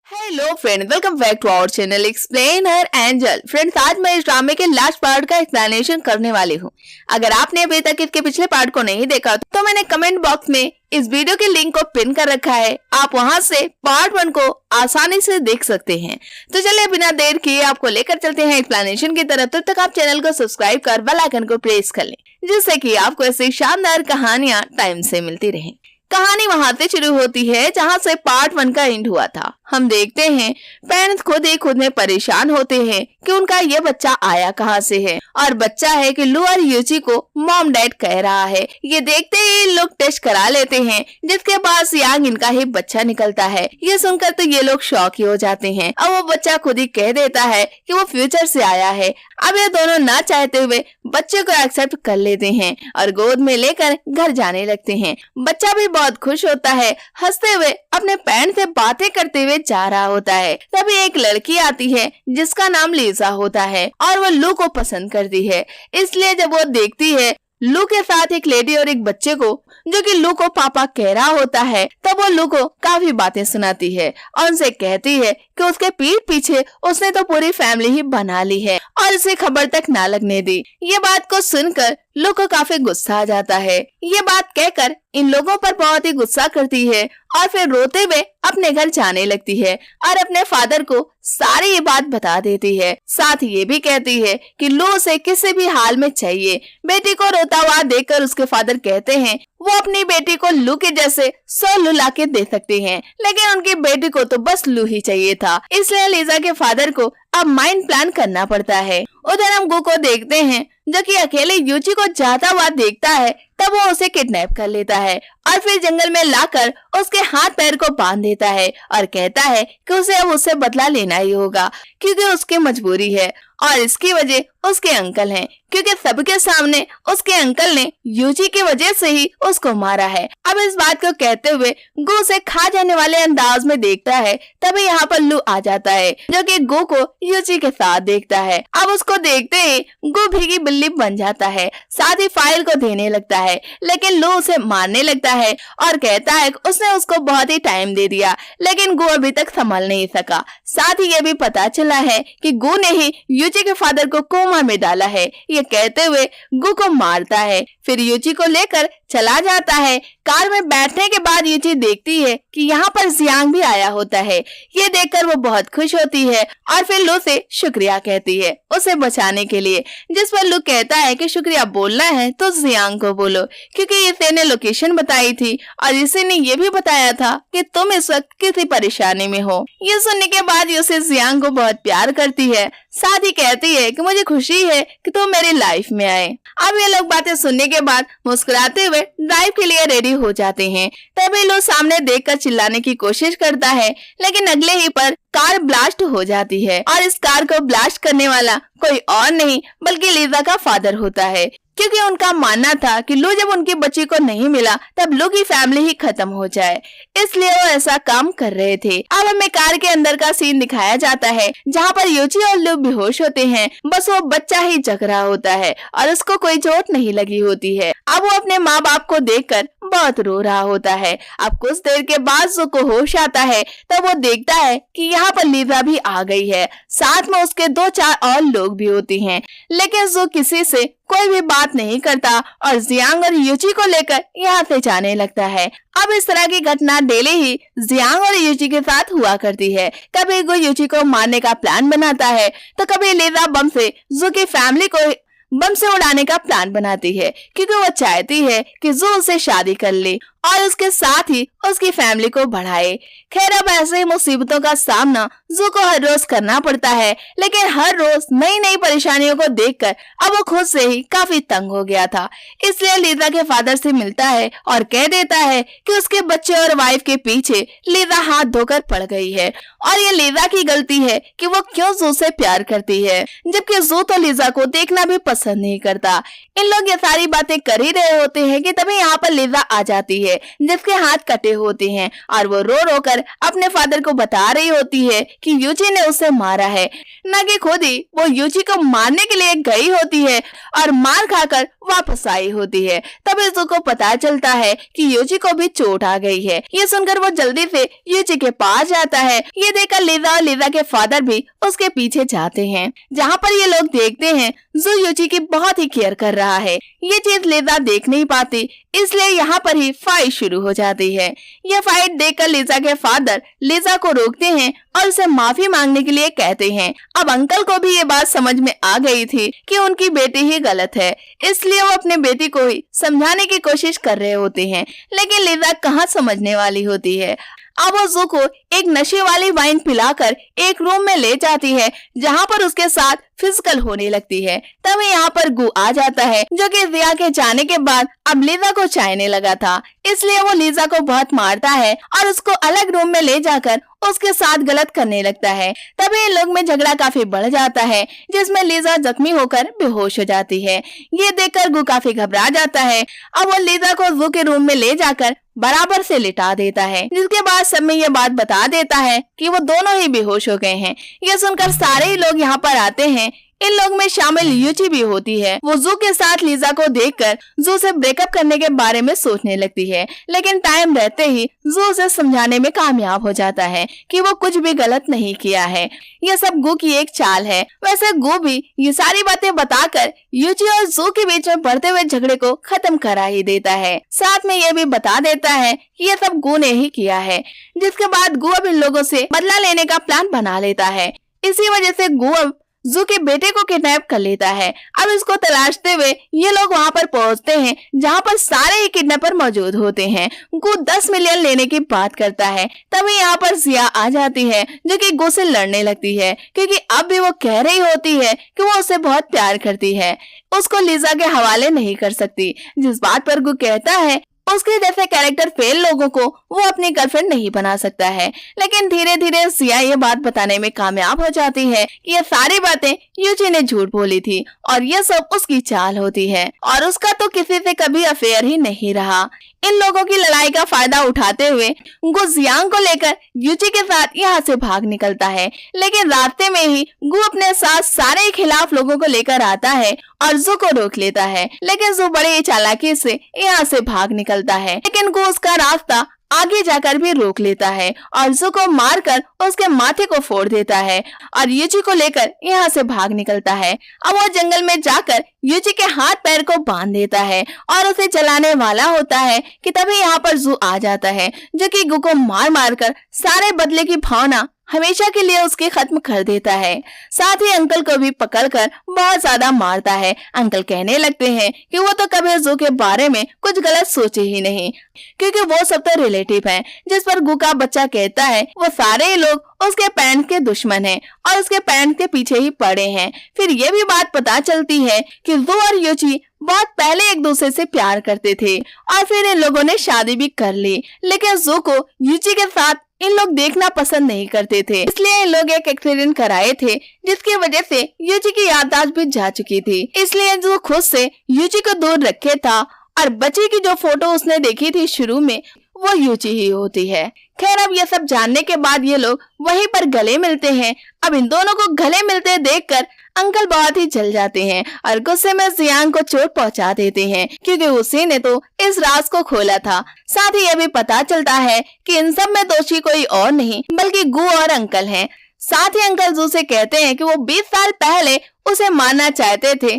Hello friend, welcome back to our channel Explainer Angel. Friends, आज मैं इस ड्रामे के लास्ट पार्ट का एक्सप्लेनेशन करने वाली हूँ। अगर आपने अभी तक इसके पिछले पार्ट को नहीं देखा तो मैंने कमेंट बॉक्स में इस वीडियो के लिंक को पिन कर रखा है, आप वहां से पार्ट 1 को आसानी से देख सकते हैं। तो चलिए बिना देर किए आपको लेकर चलते हैं एक्सप्लेनेशन की तरफ। तब तक आप चैनल को सब्सक्राइब कर बेल आइकन को प्रेस कर लें, जिससे कि आपको ऐसी शानदार कहानियां टाइम से मिलती रहें। कहानी वहां से शुरू होती है जहां से पार्ट 1 का एंड हुआ था। हम देखते हैं पेरेंट्स खुद ही खुद में परेशान होते हैं कि उनका ये बच्चा आया कहां से है, और बच्चा है कि लू और यूची को मॉम डैड कह रहा है। ये देखते ही लोग टेस्ट करा लेते हैं, जिसके बाद सियांग इनका ही बच्चा निकलता है। ये सुनकर तो ये लोग शॉक ही हो जाते हैं। अब वो बच्चा खुद ही कह देता है कि वो फ्यूचर से आया है। अब ये दोनों ना चाहते हुए बच्चे को एक्सेप्ट कर लेते हैं और गोद में लेकर घर जाने लगते हैं। बच्चा भी बहुत खुश होता है, हंसते हुए अपने पेरेंट्स से बातें करते हुए जा रहा होता है। तभी एक लड़की आती है जिसका नाम लीजा होता है और वो लू को पसंद करती है। इसलिए जब वो देखती है लू के साथ एक लेडी और एक बच्चे को, जो कि लू को पापा कह रहा होता है, तब वो लू को काफी बातें सुनाती है और उनसे कहती है कि उसके पीठ पीछे उसने तो पूरी फैमिली ही बना ली है और इसे खबर तक ना लगने दी। ये बात को सुनकर लू को काफी गुस्सा आ जाता है। ये बात कहकर इन लोगों पर बहुत ही गुस्सा करती है और फिर रोते हुए अपने घर जाने लगती है और अपने फादर को सारी ये बात बता देती है। साथ ही ये भी कहती है कि लू उसे किसी भी हाल में चाहिए। बेटी को रोता हुआ देखकर उसके फादर कहते हैं वो अपनी बेटी को लू के जैसे 100 लू ला के दे सकते हैं, लेकिन उनकी बेटी को तो बस लू ही चाहिए था। इसलिए लीजा के फादर को अब माइंड प्लान करना पड़ता है। उधर हम गो को देखते हैं जो कि अकेले यूची को जाता हुआ देखता है। तब वो उसे किडनैप कर लेता है और फिर जंगल में लाकर उसके हाथ पैर को बांध देता है और कहता है कि उसे अब उससे बदला लेना ही होगा, क्योंकि उसकी मजबूरी है और इसकी वजह उसके अंकल हैं, क्योंकि सबके सामने उसके अंकल ने यूची की वजह से ही उसको मारा है। अब इस बात को कहते हुए गो उसे खा जाने वाले अंदाज में देखता है। तभी यहाँ पर लू आ जाता है, जो कि गो को यूची के साथ देखता है। अब उसको देखते ही गो भीगी बिल्ली बन जाता है, साथ ही फाइल को देने लगता है, लेकिन लू उसे मारने लगता है और कहता है कि उसने उसको बहुत ही टाइम दे दिया, लेकिन गो अभी तक संभल नहीं सका। साथ ही ये भी पता चला है कि गो ने ही यूची के फादर को कोमा में डाला है। ये कहते हुए गो को मारता है, फिर यूची को लेकर चला जाता है। कार में बैठने के बाद यूची देखती है कि यहाँ पर जियांग भी आया होता है। ये देखकर वो बहुत खुश होती है और फिर लू से शुक्रिया कहती है उसे बचाने के लिए, जिस पर लू कहता है कि शुक्रिया बोलना है तो जियांग को बोलो, क्योंकि इसे ने लोकेशन बताई थी और इसी ने ये भी बताया था कि तुम इस वक्त किसी परेशानी में हो। ये सुनने के बाद यूसी जियांग को बहुत प्यार करती है, साथ ही कहती है कि मुझे खुशी है कि तुम मेरी लाइफ में आए। अब ये लोग बातें सुनने के बाद मुस्कुराते हुए ड्राइव के लिए रेडी हो जाते हैं। तभी लू सामने देखकर चिल्लाने की कोशिश करता है, लेकिन अगले ही पर कार ब्लास्ट हो जाती है और इस कार को ब्लास्ट करने वाला कोई और नहीं बल्कि लीजा का फादर होता है, क्योंकि उनका मानना था कि लू जब उनकी बच्ची को नहीं मिला तब लू की फैमिली ही खत्म हो जाए, इसलिए वो ऐसा काम कर रहे थे। अब हमें कार के अंदर का सीन दिखाया जाता है जहाँ पर यूची और लू बेहोश होते हैं। बस वो बच्चा ही जग रहा होता है और उसको कोई चोट नहीं लगी होती है। अब वो अपने माँ बाप को देखकर बहुत रो रहा होता है। अब कुछ देर के बाद जो को होश आता है तब वो देखता है कि यहाँ पर लीजा भी आ गई है, साथ में उसके 2-4 और लोग भी होते हैं, लेकिन जो किसी से कोई भी बात नहीं करता और जियांग और यूची को लेकर यहाँ से जाने लगता है। अब इस तरह की घटना डेली ही जियांग और यूची के साथ हुआ करती है। कभी वो यूची को मारने का प्लान बनाता है तो कभी लीजा बम से जू की फैमिली को बम से उड़ाने का प्लान बनाती है, क्योंकि वो चाहती है कि जू उससे शादी कर ले और उसके साथ ही उसकी फैमिली को बढ़ाए। खैर अब ऐसे ही मुसीबतों का सामना जू को हर रोज करना पड़ता है, लेकिन हर रोज नई नई परेशानियों को देखकर अब वो खुद से ही काफी तंग हो गया था। इसलिए लीजा के फादर से मिलता है और कह देता है कि उसके बच्चे और वाइफ के पीछे लीजा हाथ धोकर पड़ गई है और ये लीजा की गलती है कि वो क्यों जू से प्यार करती है, जबकि जू तो लीजा को देखना भी पसंद नहीं करता। इन लोग ये सारी बातें कर ही रहे होते हैं कि तभी यहाँ पर लीजा आ जाती है, जिसके हाथ कटे होते हैं और वो रो रो कर अपने फादर को बता रही होती है कि यूची ने उसे मारा है, न कि खुद ही वो यूची को मारने के लिए गई होती है और मार खाकर वापस आई होती है। तभी जू को पता चलता है कि यूजी को भी चोट आ गई है। ये सुनकर वो जल्दी से यूजी के पास जाता है। ये देखकर लिजा और लिजा के फादर भी उसके पीछे जाते हैं, जहाँ पर ये लोग देखते हैं जू यूजी की बहुत ही केयर कर रहा है। ये चीज लिजा देख नहीं पाती, इसलिए यहाँ पर ही फाइट शुरू हो जाती है। यह फाइट देखकर लिजा के फादर लिजा को रोकते हैं और उसे माफी मांगने के लिए कहते हैं। अब अंकल को भी ये बात समझ में आ गई थी कि उनकी बेटी ही गलत है, इसलिए वो अपने बेटी को ही समझाने की कोशिश कर रहे होते हैं, लेकिन लिजा कहाँ समझने वाली होती है। अब वो जू को एक नशे वाली वाइन पिलाकर एक रूम में ले जाती है, जहाँ पर उसके साथ फिजिकल होने लगती है। तभी यहाँ पर गु आ जाता है, जो कि जिया के जाने के बाद अब लिजा को चाहने लगा था, इसलिए वो लिजा को बहुत मारता है और उसको अलग रूम में ले जाकर उसके साथ गलत करने लगता है। तभी इन लोग में झगड़ा काफी बढ़ जाता है, जिसमें लिजा जख्मी होकर बेहोश हो जाती है। ये देखकर गु काफी घबरा जाता है। अब वो लिजा को जू के रूम में ले जाकर बराबर से लिटा देता है, जिसके बाद सब में ये बात बता देता है कि वो दोनों ही बेहोश हो गए हैं। ये सुनकर सारे ही लोग यहाँ पर आते हैं। इन लोग में शामिल यूची भी होती है। वो जू के साथ लिजा को देखकर जू से ब्रेकअप करने के बारे में सोचने लगती है, लेकिन टाइम रहते ही जू उसे समझाने में कामयाब हो जाता है कि वो कुछ भी गलत नहीं किया है। ये सब गु की एक चाल है। वैसे गु भी ये सारी बातें बताकर यूची और जू के बीच में बढ़ते हुए झगड़े को खत्म करा ही देता है। साथ में ये भी बता देता है कि ये सब गु ने ही किया है, जिसके बाद गु अब इन लोगों से बदला लेने का प्लान बना लेता है। इसी वजह से गु अब जू के बेटे को किडनैप कर लेता है। अब इसको तलाशते हुए ये लोग वहाँ पर पहुँचते हैं, जहाँ पर सारे ही किडनैपर मौजूद होते हैं। गु 10 मिलियन लेने की बात करता है। तभी यहाँ पर जिया आ जाती है, जो कि गु से लड़ने लगती है, क्योंकि अब भी वो कह रही होती है कि वो उसे बहुत प्यार करती है, उसको लिजा के हवाले नहीं कर सकती। जिस बात पर गु कहता है उसके जैसे कैरेक्टर फेल लोगों को वो अपनी गर्लफ्रेंड नहीं बना सकता है। लेकिन धीरे धीरे जिया ये बात बताने में कामयाब हो जाती है कि ये सारी बातें यूची ने झूठ बोली थी और ये सब उसकी चाल होती है और उसका तो किसी से कभी अफेयर ही नहीं रहा। इन लोगों की लड़ाई का फायदा उठाते हुए गु जियांग को लेकर यूची के साथ यहाँ से भाग निकलता है, लेकिन रास्ते में ही गु अपने साथ सारे खिलाफ लोगों को लेकर आता है और जू को रोक लेता है। लेकिन जू बड़े चालाकी से यहाँ से भाग निकलता है, लेकिन गु उसका रास्ता आगे जाकर भी रोक लेता है और जू को मारकर उसके माथे को फोड़ देता है और यूची को लेकर यहाँ से भाग निकलता है। अब वो जंगल में जाकर यूची के हाथ पैर को बांध देता है और उसे चलाने वाला होता है कि तभी यहाँ पर जू आ जाता है, जो कि गु को मार मार कर सारे बदले की भावना हमेशा के लिए उसके खत्म कर देता है। साथ ही अंकल को भी पकड़कर बहुत ज्यादा मारता है। अंकल कहने लगते हैं कि वो तो कभी जू के बारे में कुछ गलत सोचे ही नहीं, क्योंकि वो सब तो रिलेटिव हैं। जिस पर गु का बच्चा कहता है वो सारे लोग उसके पेरेंट्स के दुश्मन हैं और उसके पेरेंट्स के पीछे ही पड़े हैं। फिर ये भी बात पता चलती है कि जू और यूची बहुत पहले एक दूसरे से प्यार करते थे और फिर इन लोगों ने शादी भी कर ली, लेकिन जू को यूची के साथ इन लोग देखना पसंद नहीं करते थे, इसलिए इन लोग एक एक्सीडेंट कराए थे, जिसकी वजह से यूची की याददाश्त भी जा चुकी थी। इसलिए जो खुद से यूची को दूर रखे था और बच्ची की जो फोटो उसने देखी थी शुरू में वो यूची ही होती है। खैर अब ये सब जानने के बाद ये लोग वहीं पर गले मिलते हैं। अब इन दोनों को गले मिलते देखकर अंकल बहुत ही जल जाते हैं और गुस्से में जियांग को चोट पहुंचा देते हैं, क्योंकि उसी ने तो इस राज को खोला था। साथ ही यह भी पता चलता है कि इन सब में दोषी कोई और नहीं बल्कि गु और अंकल हैं। साथ ही अंकल जू से कहते हैं कि वो 20 साल पहले उसे मारना चाहते थे,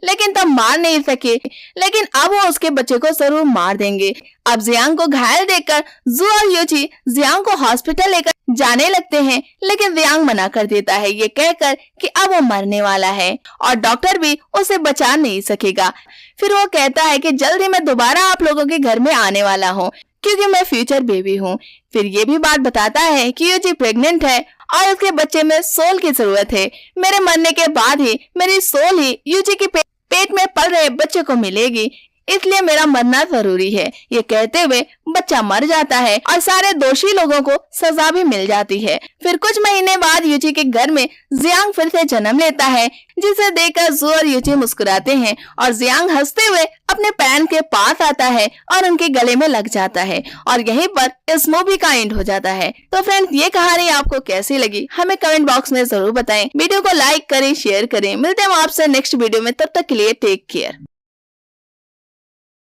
लेकिन तब मार नहीं सके, लेकिन अब वो उसके बच्चे को जरूर मार देंगे। अब जियांग को घायल देखकर जू और यूची जियांग को हॉस्पिटल लेकर जाने लगते हैं, लेकिन जियांग मना कर देता है ये कहकर कि अब वो मरने वाला है और डॉक्टर भी उसे बचा नहीं सकेगा। फिर वो कहता है कि जल्द ही मैं दोबारा आप लोगों के घर में आने वाला हूँ, क्योंकि मैं फ्यूचर बेबी हूँ। फिर ये भी बात बताता है कि यूची प्रेग्नेंट है और उसके बच्चे में सोल की जरूरत है। मेरे मरने के बाद ही मेरी सोल ही यूची के पेट में पल रहे बच्चे को मिलेगी, इसलिए मेरा मरना जरूरी है। ये कहते हुए बच्चा मर जाता है और सारे दोषी लोगों को सजा भी मिल जाती है। फिर कुछ महीने बाद यूची के घर में जियांग फिर से जन्म लेता है, जिसे देखकर जू और यूची मुस्कुराते हैं और जियांग हंसते हुए अपने पैन के पास आता है और उनके गले में लग जाता है और यहीं पर इस मूवी का एंड हो जाता है। तो फ्रेंड्स, ये कहानी आपको कैसी लगी हमें कमेंट बॉक्स में जरूर बताएं। वीडियो को लाइक करें, शेयर करें। मिलते हैं आपसे नेक्स्ट वीडियो में, तब तक के लिए टेक केयर।